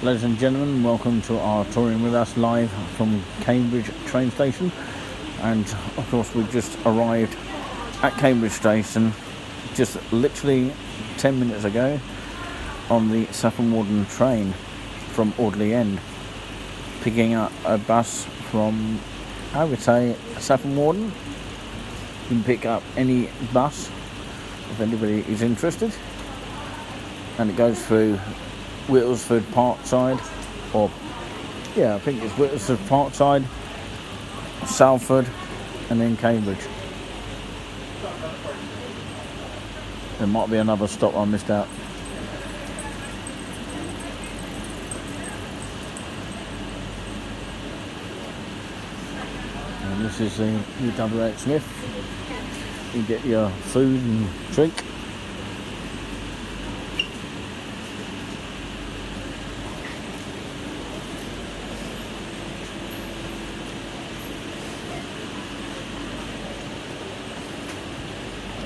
Ladies and gentlemen, welcome to our touring with us live from Cambridge train station. And of course we've just arrived at Cambridge station just literally 10 minutes ago on the Saffron Walden train from Audley End, picking up a bus from, I would say, Saffron Walden. You can pick up any bus if anybody is interested, and it goes through Whittlesford Parkside, or I think it's Whittlesford Parkside, Salford, and then Cambridge. There might be another stop I missed out. And this is the UW8 Smith. You get your food and drink.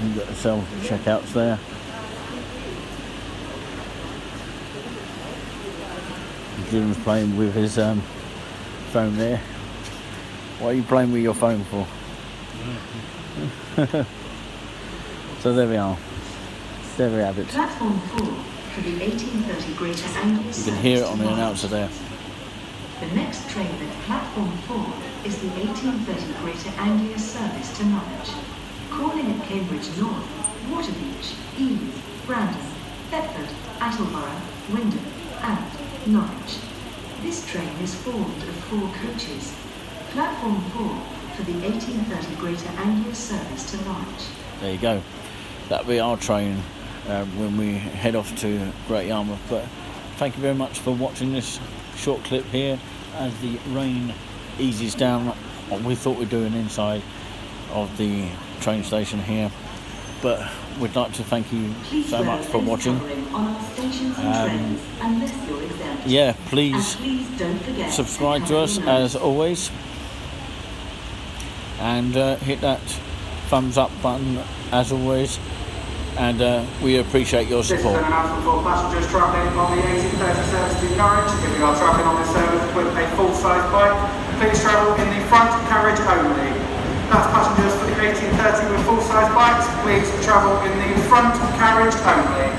You've got the self-checkouts there. Jim's playing with his phone there. What are you playing with your phone for? So there we are. There we have it. Platform 4 for the 1830 Greater Anglia. You can hear it on the announcer there. The next train at Platform 4 is the 1830 Greater Anglia service to Norwich. Calling at Cambridge North, Waterbeach, Eve, Brandon, Thetford, Attleborough, Windham and Norwich. This train is formed of 4 coaches. Platform 4 for the 1830 Greater Anglia service to Norwich. There you go. That'll be our train when we head off to Great Yarmouth. But thank you very much for watching this short clip here as the rain eases down. We thought we'd do an inside of the train station here, but we'd like to thank you so much for watching. Please subscribe to us as always, and hit that thumbs up button as always, and we appreciate your support. This is an announcement for passengers travelling on the 1830 service to Norwich. If you are travelling on this service with a full-size bike, please travel in the front carriage only. That's passengers for the 1830 with full-size bikes, please travel in the front carriage only.